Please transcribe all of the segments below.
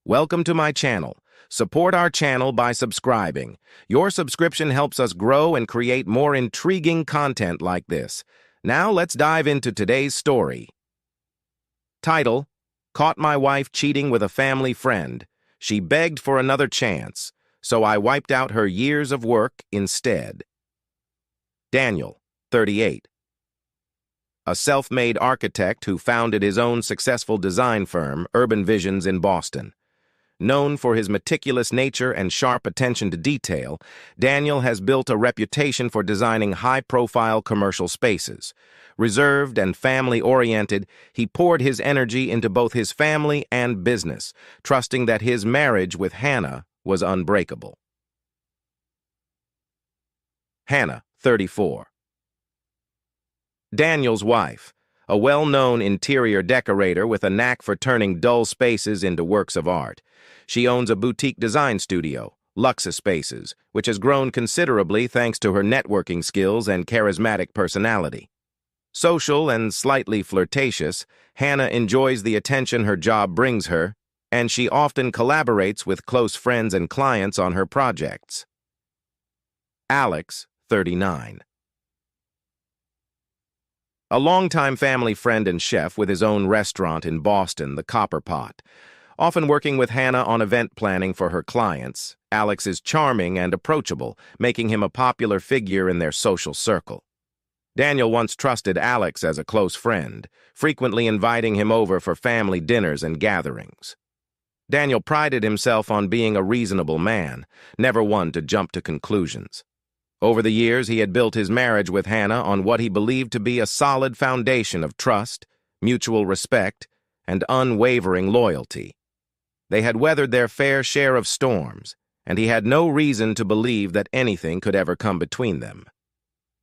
Welcome to my channel. Support our channel by subscribing. Your subscription helps us grow and create more intriguing content like this. Now let's dive into today's story. Title: Caught my wife cheating with a family friend. She begged for another chance, so I wiped out her years of work instead. Daniel, 38. A self-made architect who founded his own successful design firm, Urban Visions, in Boston. Known for his meticulous nature and sharp attention to detail, Daniel has built a reputation for designing high-profile commercial spaces. Reserved and family-oriented, he poured his energy into both his family and business, trusting that his marriage with Hannah was unbreakable. Hannah, 34. Daniel's wife, a well-known interior decorator with a knack for turning dull spaces into works of art. She owns a boutique design studio, Luxa Spaces, which has grown considerably thanks to her networking skills and charismatic personality. Social and slightly flirtatious, Hannah enjoys the attention her job brings her, and she often collaborates with close friends and clients on her projects. Alex, 39. A longtime family friend and chef with his own restaurant in Boston, the Copper Pot. Often working with Hannah on event planning for her clients, Alex is charming and approachable, making him a popular figure in their social circle. Daniel once trusted Alex as a close friend, frequently inviting him over for family dinners and gatherings. Daniel prided himself on being a reasonable man, never one to jump to conclusions. Over the years, he had built his marriage with Hannah on what he believed to be a solid foundation of trust, mutual respect, and unwavering loyalty. They had weathered their fair share of storms, and he had no reason to believe that anything could ever come between them.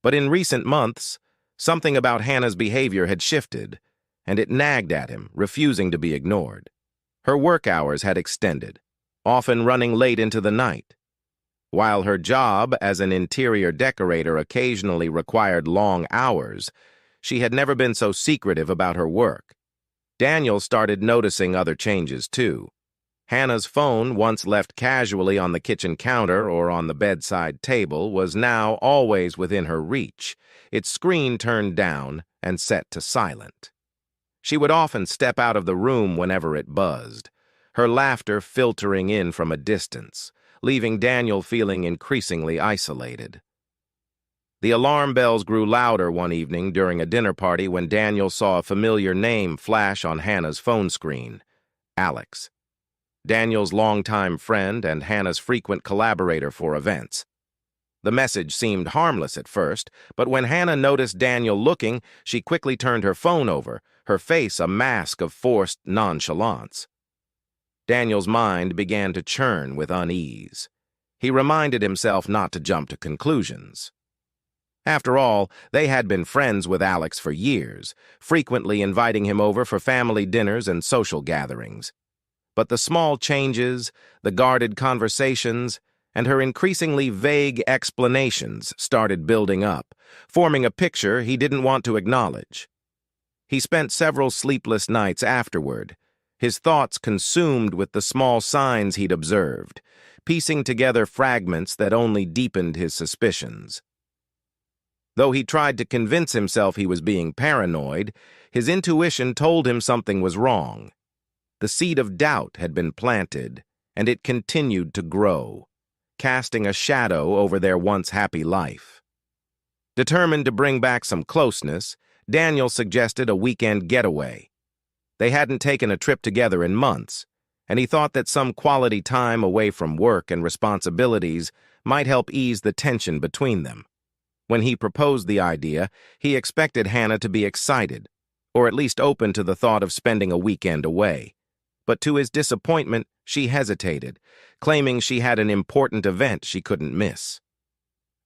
But in recent months, something about Hannah's behavior had shifted, and it nagged at him, refusing to be ignored. Her work hours had extended, often running late into the night. While her job as an interior decorator occasionally required long hours, she had never been so secretive about her work. Daniel started noticing other changes, too. Hannah's phone, once left casually on the kitchen counter or on the bedside table, was now always within her reach, its screen turned down and set to silent. She would often step out of the room whenever it buzzed, her laughter filtering in from a distance, leaving Daniel feeling increasingly isolated. The alarm bells grew louder one evening during a dinner party when Daniel saw a familiar name flash on Hannah's phone screen: Alex. Daniel's longtime friend and Hannah's frequent collaborator for events. The message seemed harmless at first, but when Hannah noticed Daniel looking, she quickly turned her phone over, her face a mask of forced nonchalance. Daniel's mind began to churn with unease. He reminded himself not to jump to conclusions. After all, they had been friends with Alex for years, frequently inviting him over for family dinners and social gatherings. But the small changes, the guarded conversations, and her increasingly vague explanations started building up, forming a picture he didn't want to acknowledge. He spent several sleepless nights afterward, his thoughts consumed with the small signs he'd observed, piecing together fragments that only deepened his suspicions. Though he tried to convince himself he was being paranoid, his intuition told him something was wrong. The seed of doubt had been planted, and it continued to grow, casting a shadow over their once happy life. Determined to bring back some closeness, Daniel suggested a weekend getaway. They hadn't taken a trip together in months, and he thought that some quality time away from work and responsibilities might help ease the tension between them. When he proposed the idea, he expected Hannah to be excited, or at least open to the thought of spending a weekend away. But to his disappointment, she hesitated, claiming she had an important event she couldn't miss.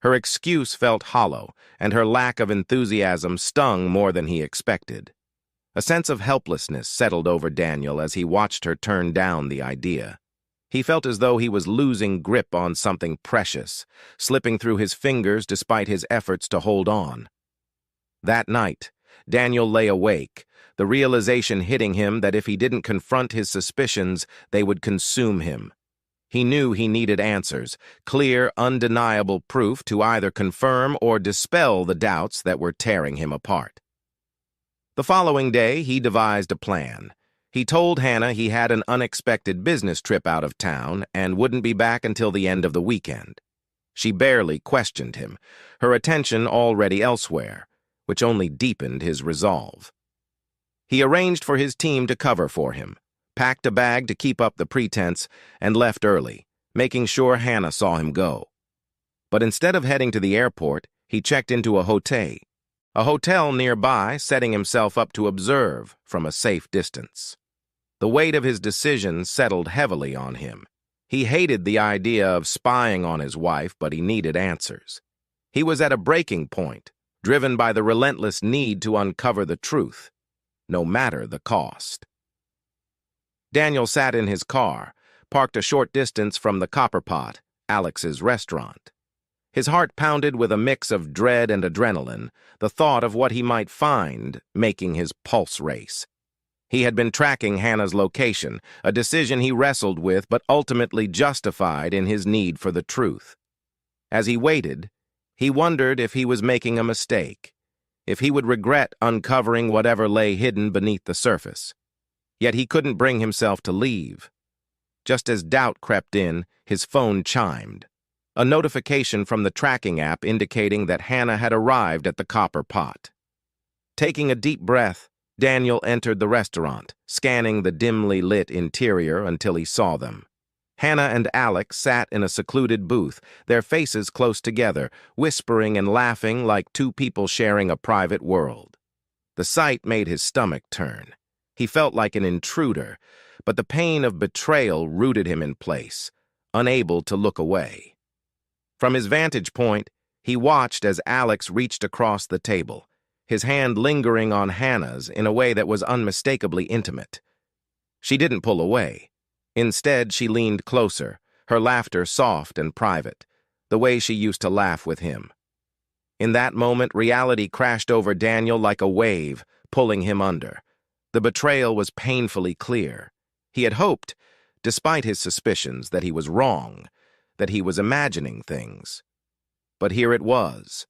Her excuse felt hollow, and her lack of enthusiasm stung more than he expected. A sense of helplessness settled over Daniel as he watched her turn down the idea. He felt as though he was losing grip on something precious, slipping through his fingers despite his efforts to hold on. That night, Daniel lay awake, the realization hitting him that if he didn't confront his suspicions, they would consume him. He knew he needed answers, clear, undeniable proof to either confirm or dispel the doubts that were tearing him apart. The following day, he devised a plan. He told Hannah he had an unexpected business trip out of town and wouldn't be back until the end of the weekend. She barely questioned him, her attention already elsewhere, which only deepened his resolve. He arranged for his team to cover for him, packed a bag to keep up the pretense, and left early, making sure Hannah saw him go. But instead of heading to the airport, he checked into a hotel nearby, setting himself up to observe from a safe distance. The weight of his decision settled heavily on him. He hated the idea of spying on his wife, but he needed answers. He was at a breaking point, driven by the relentless need to uncover the truth, no matter the cost. Daniel sat in his car, parked a short distance from the Copper Pot, Alex's restaurant. His heart pounded with a mix of dread and adrenaline, the thought of what he might find making his pulse race. He had been tracking Hannah's location, a decision he wrestled with but ultimately justified in his need for the truth. As he waited, he wondered if he was making a mistake, if he would regret uncovering whatever lay hidden beneath the surface. Yet he couldn't bring himself to leave. Just as doubt crept in, his phone chimed. A notification from the tracking app indicating that Hannah had arrived at the Copper Pot. Taking a deep breath, Daniel entered the restaurant, scanning the dimly lit interior until he saw them. Hannah and Alex sat in a secluded booth, their faces close together, whispering and laughing like two people sharing a private world. The sight made his stomach turn. He felt like an intruder, but the pain of betrayal rooted him in place, unable to look away. From his vantage point, he watched as Alex reached across the table, his hand lingering on Hannah's in a way that was unmistakably intimate. She didn't pull away. Instead, she leaned closer, her laughter soft and private, the way she used to laugh with him. In that moment, reality crashed over Daniel like a wave, pulling him under. The betrayal was painfully clear. He had hoped, despite his suspicions, that he was wrong, that he was imagining things. But here it was,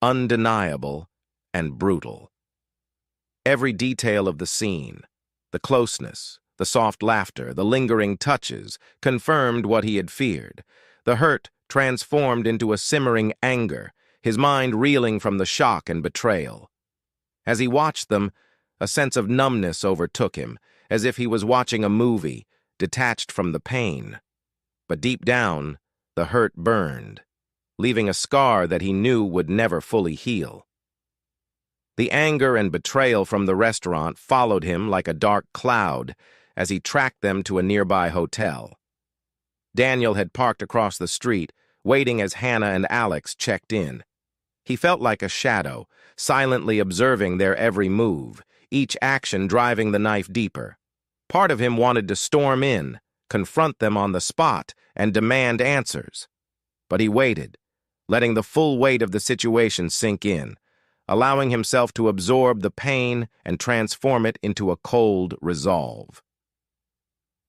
undeniable and brutal. Every detail of the scene, the closeness, the soft laughter, the lingering touches, confirmed what he had feared. The hurt transformed into a simmering anger, his mind reeling from the shock and betrayal. As he watched them, a sense of numbness overtook him, as if he was watching a movie, detached from the pain. But deep down, the hurt burned, leaving a scar that he knew would never fully heal. The anger and betrayal from the restaurant followed him like a dark cloud as he tracked them to a nearby hotel. Daniel had parked across the street, waiting as Hannah and Alex checked in. He felt like a shadow, silently observing their every move, each action driving the knife deeper. Part of him wanted to storm in, confront them on the spot, and demand answers. But he waited, letting the full weight of the situation sink in, allowing himself to absorb the pain and transform it into a cold resolve.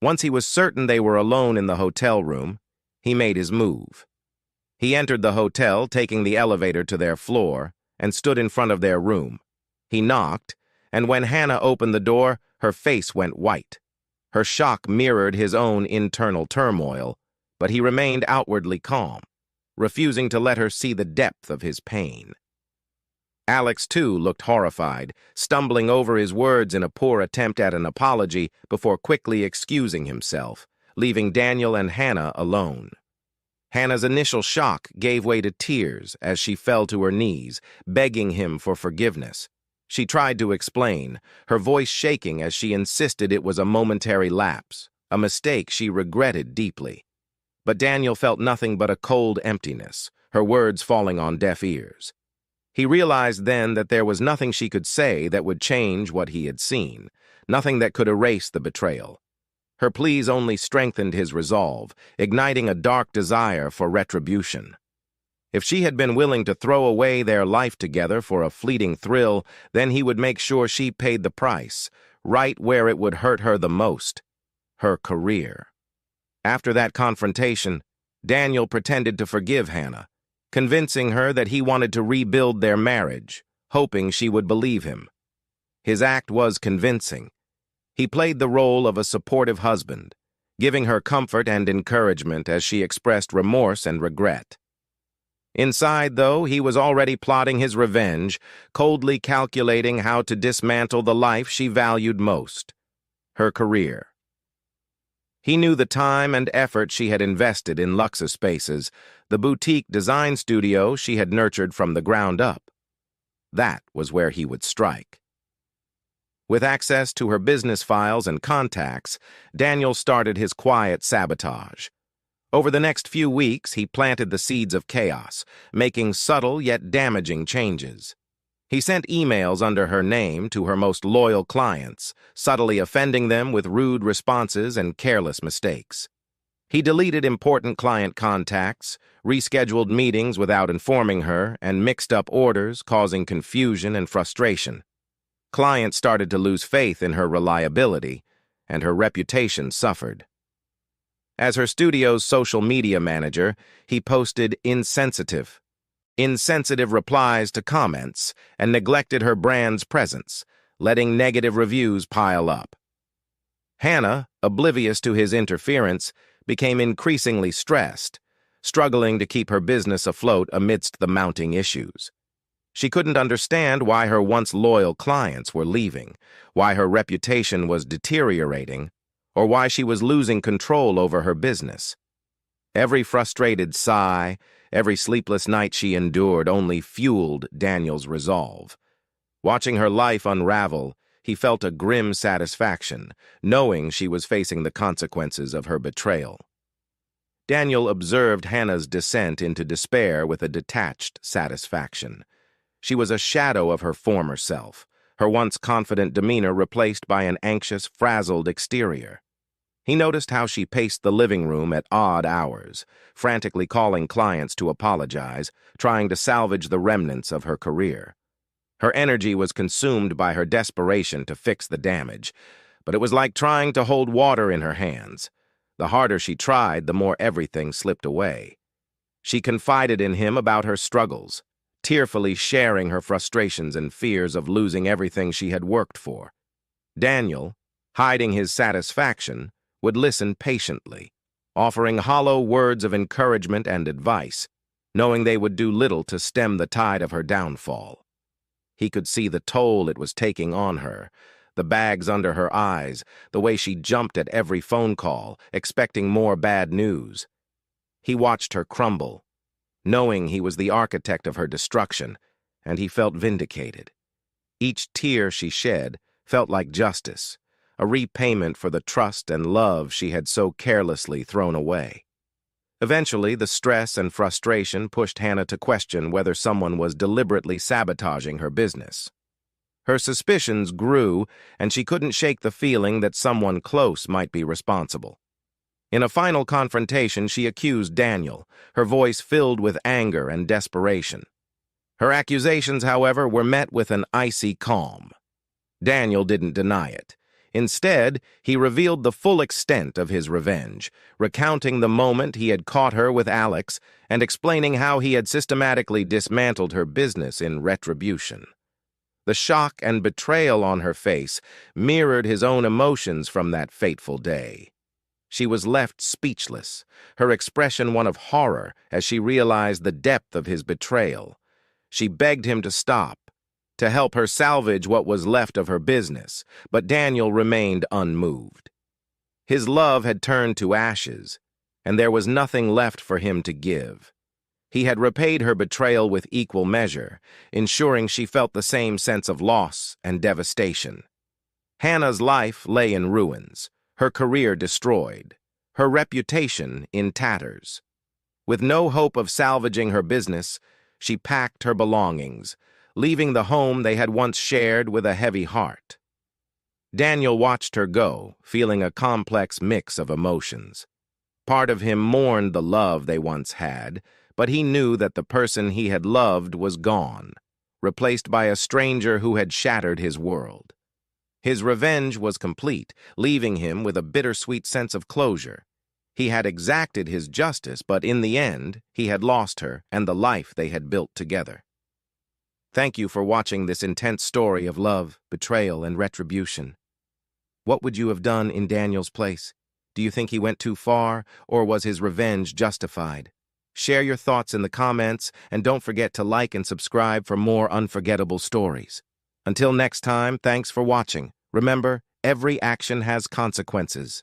Once he was certain they were alone in the hotel room, he made his move. He entered the hotel, taking the elevator to their floor, and stood in front of their room. He knocked, and when Hannah opened the door, her face went white. Her shock mirrored his own internal turmoil, but he remained outwardly calm, refusing to let her see the depth of his pain. Alex, too, looked horrified, stumbling over his words in a poor attempt at an apology before quickly excusing himself, leaving Daniel and Hannah alone. Hannah's initial shock gave way to tears as she fell to her knees, begging him for forgiveness. She tried to explain, her voice shaking as she insisted it was a momentary lapse, a mistake she regretted deeply. But Daniel felt nothing but a cold emptiness, her words falling on deaf ears. He realized then that there was nothing she could say that would change what he had seen, nothing that could erase the betrayal. Her pleas only strengthened his resolve, igniting a dark desire for retribution. If she had been willing to throw away their life together for a fleeting thrill, then he would make sure she paid the price, right where it would hurt her the most, her career. After that confrontation, Daniel pretended to forgive Hannah, convincing her that he wanted to rebuild their marriage, hoping she would believe him. His act was convincing. He played the role of a supportive husband, giving her comfort and encouragement as she expressed remorse and regret. Inside, though, he was already plotting his revenge, coldly calculating how to dismantle the life she valued most, her career. He knew the time and effort she had invested in Luxa Spaces, the boutique design studio she had nurtured from the ground up. That was where he would strike. With access to her business files and contacts, Daniel started his quiet sabotage. Over the next few weeks, he planted the seeds of chaos, making subtle yet damaging changes. He sent emails under her name to her most loyal clients, subtly offending them with rude responses and careless mistakes. He deleted important client contacts, rescheduled meetings without informing her, and mixed up orders, causing confusion and frustration. Clients started to lose faith in her reliability, and her reputation suffered. As her studio's social media manager, he posted insensitive replies to comments and neglected her brand's presence, letting negative reviews pile up. Hannah, oblivious to his interference, became increasingly stressed, struggling to keep her business afloat amidst the mounting issues. She couldn't understand why her once loyal clients were leaving, why her reputation was deteriorating, or why she was losing control over her business. Every frustrated sigh, every sleepless night she endured only fueled Daniel's resolve. Watching her life unravel, he felt a grim satisfaction, knowing she was facing the consequences of her betrayal. Daniel observed Hannah's descent into despair with a detached satisfaction. She was a shadow of her former self, her once confident demeanor replaced by an anxious, frazzled exterior. He noticed how she paced the living room at odd hours, frantically calling clients to apologize, trying to salvage the remnants of her career. Her energy was consumed by her desperation to fix the damage, but it was like trying to hold water in her hands. The harder she tried, the more everything slipped away. She confided in him about her struggles, tearfully sharing her frustrations and fears of losing everything she had worked for. Daniel, hiding his satisfaction, would listen patiently, offering hollow words of encouragement and advice, knowing they would do little to stem the tide of her downfall. He could see the toll it was taking on her, the bags under her eyes, the way she jumped at every phone call, expecting more bad news. He watched her crumble, knowing he was the architect of her destruction, and he felt vindicated. Each tear she shed felt like justice, a repayment for the trust and love she had so carelessly thrown away. Eventually, the stress and frustration pushed Hannah to question whether someone was deliberately sabotaging her business. Her suspicions grew, and she couldn't shake the feeling that someone close might be responsible. In a final confrontation, she accused Daniel, her voice filled with anger and desperation. Her accusations, however, were met with an icy calm. Daniel didn't deny it. Instead, he revealed the full extent of his revenge, recounting the moment he had caught her with Alex and explaining how he had systematically dismantled her business in retribution. The shock and betrayal on her face mirrored his own emotions from that fateful day. She was left speechless, her expression one of horror as she realized the depth of his betrayal. She begged him to stop, to help her salvage what was left of her business, but Daniel remained unmoved. His love had turned to ashes, and there was nothing left for him to give. He had repaid her betrayal with equal measure, ensuring she felt the same sense of loss and devastation. Hannah's life lay in ruins, her career destroyed, her reputation in tatters. With no hope of salvaging her business, she packed her belongings, leaving the home they had once shared with a heavy heart. Daniel watched her go, feeling a complex mix of emotions. Part of him mourned the love they once had, but he knew that the person he had loved was gone, replaced by a stranger who had shattered his world. His revenge was complete, leaving him with a bittersweet sense of closure. He had exacted his justice, but in the end, he had lost her and the life they had built together. Thank you for watching this intense story of love, betrayal, and retribution. What would you have done in Daniel's place? Do you think he went too far, or was his revenge justified? Share your thoughts in the comments, and don't forget to like and subscribe for more unforgettable stories. Until next time, thanks for watching. Remember, every action has consequences.